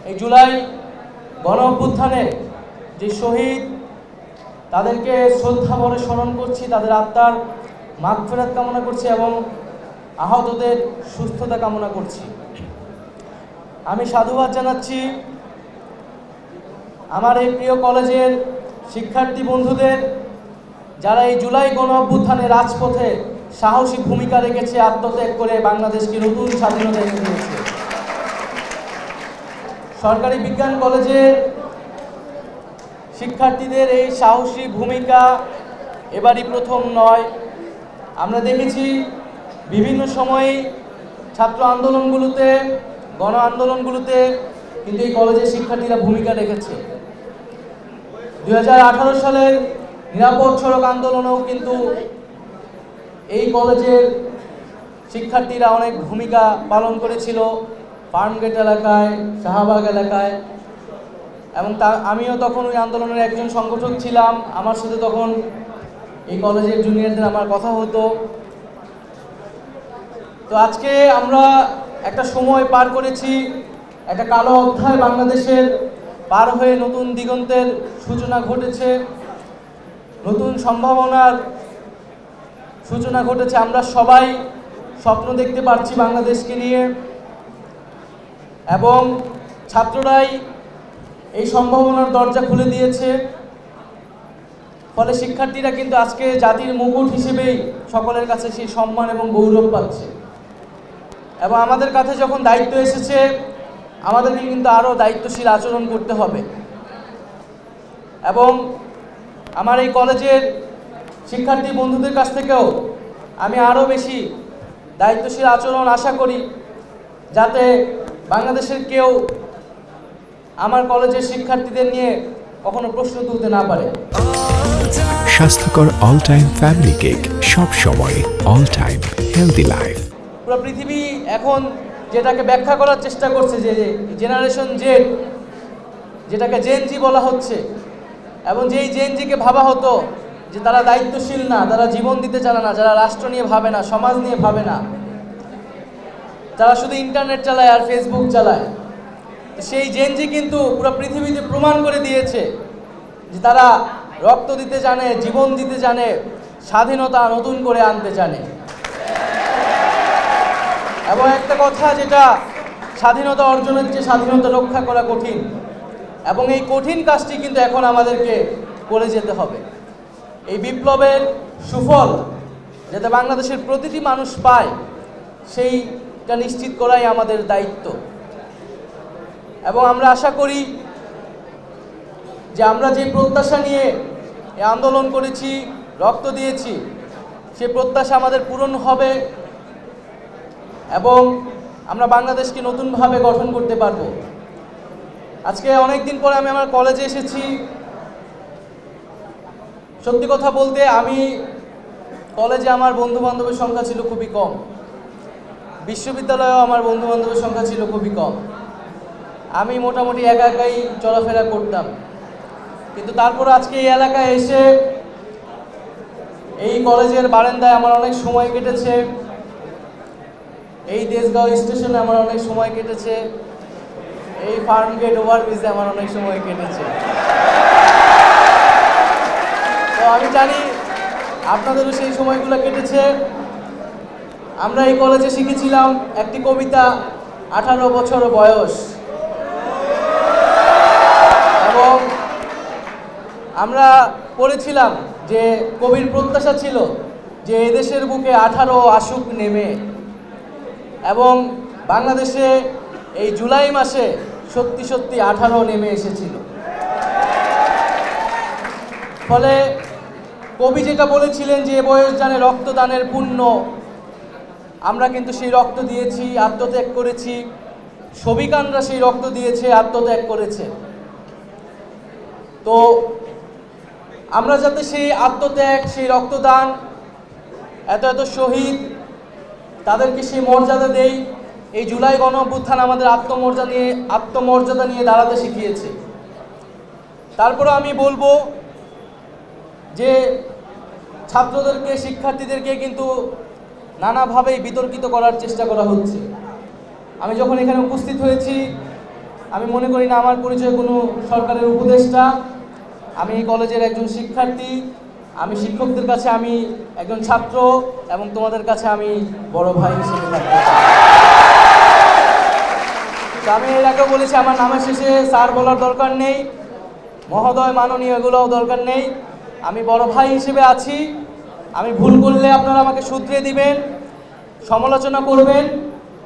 এই জুলাই গণ অভ্যুত্থানে যে শহীদ তাদেরকে শ্রদ্ধা ভরে স্মরণ করছি, তাদের আত্মার মাগফিরাত কামনা করছি এবং আহতদের সুস্থতা কামনা করছি। আমি সাধুবাদ জানাচ্ছি আমার এই প্রিয় কলেজের শিক্ষার্থী বন্ধুদের, যারা এই জুলাই গণ অভ্যুত্থানে রাজপথে সাহসী ভূমিকা রেখেছে, আত্মত্যাগ করে বাংলাদেশকে নতুন স্বাধীনতা এনে দিয়েছে। সরকারি বিজ্ঞান কলেজের শিক্ষার্থীদের এই সাহসী ভূমিকা এবারই প্রথম নয়। আমরা দেখেছি বিভিন্ন সময়ে ছাত্র আন্দোলনগুলোতে, গণ আন্দোলনগুলোতে কিন্তু এই কলেজের শিক্ষার্থীরা ভূমিকা রেখেছে। 2018 সালের নিরাপদ সড়ক আন্দোলনেও কিন্তু এই কলেজের শিক্ষার্থীরা অনেক ভূমিকা পালন করেছিল, ফার্মগেট এলাকায়, শাহবাগ এলাকায়, এবং আমিও তখন ওই আন্দোলনের একজন সংগঠক ছিলাম। আমার সাথে তখন এই কলেজের জুনিয়রদের আমার কথা হতো। তো আজকে আমরা একটা সময় পার করেছি, একটা কালো অধ্যায় বাংলাদেশের পার হয়ে নতুন দিগন্তের সূচনা ঘটেছে, নতুন সম্ভাবনার সূচনা ঘটেছে। আমরা সবাই স্বপ্ন দেখতে পারছি বাংলাদেশকে নিয়ে, এবং ছাত্ররাই এই সম্ভাবনার দরজা খুলে দিয়েছে। ফলে শিক্ষার্থীরা কিন্তু আজকে জাতির মুকুট হিসেবেই সকলের কাছে সেই সম্মান এবং গৌরব পাচ্ছে। এবং আমাদের কাছে যখন দায়িত্ব এসেছে, আমাদেরকে কিন্তু আরও দায়িত্বশীল আচরণ করতে হবে। এবং আমার এই কলেজের শিক্ষার্থী বন্ধুদের কাছ থেকেও আমি আরও বেশি দায়িত্বশীল আচরণ আশা করি, যাতে বাংলাদেশের কেউ আমার কলেজের শিক্ষার্থীদের নিয়ে কখনো প্রশ্ন তুলতে না পারে। স্বাস্থ্যকর অল টাইম ফ্যামিলি কেক, সব সময় অল টাইম হেলদি লাইফ। পুরো পৃথিবী এখন যেটাকে ব্যাখ্যা করার চেষ্টা করছে, যে জেনারেশন জেড, যেটাকে জেনজি বলা হচ্ছে, এবং যেই জেনজিকে ভাবা হতো যে তারা দায়িত্বশীল না, তারা জীবন দিতে চায় না, যারা রাষ্ট্র নিয়ে ভাবে না, সমাজ নিয়ে ভাবে না, যারা শুধু ইন্টারনেট চালায় আর ফেসবুক চালায়, সেই জেনজি কিন্তু পুরো পৃথিবীতে প্রমাণ করে দিয়েছে যে তারা রক্ত দিতে জানে, জীবন দিতে জানে, স্বাধীনতা নতুন করে আনতে জানে। এবং একটা কথা, যেটা স্বাধীনতা অর্জনের চেয়ে স্বাধীনতা রক্ষা করা কঠিন, এবং এই কঠিন কাজটি কিন্তু এখন আমাদেরকে করে যেতে হবে। এই বিপ্লবের সুফল যাতে বাংলাদেশের প্রতিটি মানুষ পায়, সেইটা নিশ্চিত করাই আমাদের দায়িত্ব। এবং আমরা আশা করি যে আমরা যে প্রত্যাশা নিয়ে এই আন্দোলন করেছি, রক্ত দিয়েছি, সে প্রত্যাশা আমাদের পূরণ হবে এবং আমরা বাংলাদেশকে নতুনভাবে গঠন করতে পারব। আজকে অনেক দিন পরে আমি আমার কলেজে এসেছি। সত্যি কথা বলতে, আমি কলেজে আমার বন্ধুবান্ধবের সংখ্যা ছিল খুবই কম, বিশ্ববিদ্যালয়েও আমার বন্ধুবান্ধবের সংখ্যা ছিল খুবই কম। আমি মোটামুটি একা একাই চলাফেরা করতাম। কিন্তু তারপর আজকে এই এলাকায় এসে এই কলেজের বারান্দায় আমার অনেক সময় কেটেছে, এই দেশগাঁও স্টেশনে আমার অনেক সময় কেটেছে, এই ফার্মগেট ওভারব্রিজে আমার অনেক সময় কেটেছে। তো আমি জানি আপনাদেরও সেই সময়গুলো কেটেছে। আমরা এই কলেজে শিখেছিলাম একটি কবিতা, 18 বছর বয়স, এবং আমরা পড়েছিলাম যে কবির প্রত্যাশা ছিল যে এদেশের বুকে 18 আসুক নেমে, এবং বাংলাদেশে এই জুলাই মাসে সত্যি সত্যি 18 নেমে এসেছিল। ফলে কবি যেটা বলেছিলেন যে বয়স জানে রক্তদানের পুণ্য, আমরা কিন্তু সেই রক্ত দিয়েছি, আত্মত্যাগ করেছি। সবিকানরা সেই রক্ত দিয়েছে, আত্মত্যাগ করেছে। তো আমরা যাতে সেই আত্মত্যাগ, সেই রক্তদান, এত এত শহীদ, তাদেরকে সেই মর্যাদা দেই। এই জুলাই গণ অভ্যুত্থান আমাদের আত্মমর্যাদা নিয়ে দাঁড়াতে শিখিয়েছে। তারপরে আমি বলবো যে ছাত্রদেরকে, শিক্ষার্থীদেরকে কিন্তু নানাভাবেই বিতর্কিত করার চেষ্টা করা হচ্ছে। আমি যখন এখানে উপস্থিত হয়েছি, আমি মনে করি না আমার পরিচয় কোনো সরকারের উপদেষ্টা। আমি এই কলেজের একজন শিক্ষার্থী, আমি শিক্ষকদের কাছে আমি একজন ছাত্র এবং তোমাদের কাছে আমি বড় ভাই হিসেবে থাকতে চাই। তো আমি এর আগেও বলেছি, আমার নামের শেষে স্যার বলার দরকার নেই, মহোদয়, মাননীয় এগুলোও দরকার নেই। আমি বড় ভাই হিসেবে আছি। আমি ভুল করলে আপনারা আমাকে শুধরিয়ে দিবেন, সমালোচনা করবেন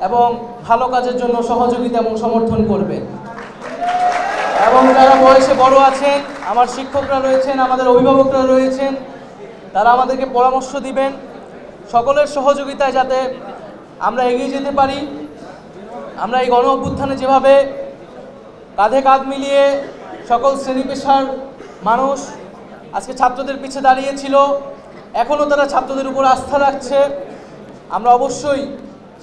এবং ভালো কাজের জন্য সহযোগিতা এবং সমর্থন করবেন। এবং যারা বয়সে বড় আছেন, আমার শিক্ষকরা রয়েছেন, আমাদের অভিভাবকরা রয়েছেন, তারা আমাদেরকে পরামর্শ দিবেন সকলের সহযোগিতায় যাতে আমরা এগিয়ে যেতে পারি। আমরা এই গণ অভ্যুত্থানে যেভাবে কাঁধে কাঁধ মিলিয়ে সকল শ্রেণী পেশার মানুষ আজকে ছাত্রদের পিছে দাঁড়িয়েছিল, এখনও তারা ছাত্রদের উপর আস্থা রাখছে, আমরা অবশ্যই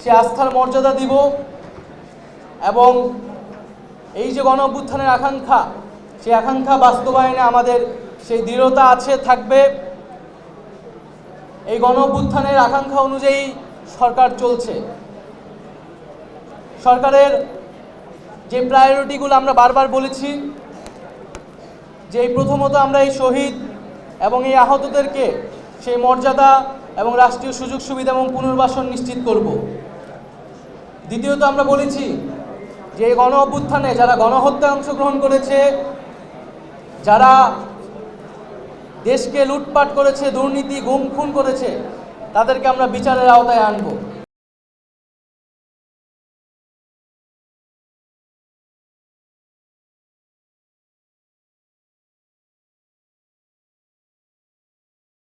সে আস্থার মর্যাদা দিব এবং এই যে গণ অভ্যুত্থানের আকাঙ্ক্ষা, সেই আকাঙ্ক্ষা বাস্তবায়নে আমাদের সেই দৃঢ়তা আছে, থাকবে। এই গণ অভ্যুত্থানের আকাঙ্ক্ষা অনুযায়ী সরকার চলছে। সরকারের যে প্রায়োরিটিগুলো আমরা বারবার বলেছি, যে প্রথমত আমরা এই শহীদ এবং এই আহতদেরকে সেই মর্যাদা এবং রাষ্ট্রীয় সুযোগ সুবিধা এবং পুনর্বাসন নিশ্চিত করব। দ্বিতীয়ত আমরা বলেছি যে গণ অভ্যুত্থানে যারা গণহত্যায় অংশগ্রহণ করেছে, যারা দেশকে লুটপাট করেছে, দুর্নীতি, গুম খুন করেছে, তাদেরকে আমরা বিচারের আওতায় আনব।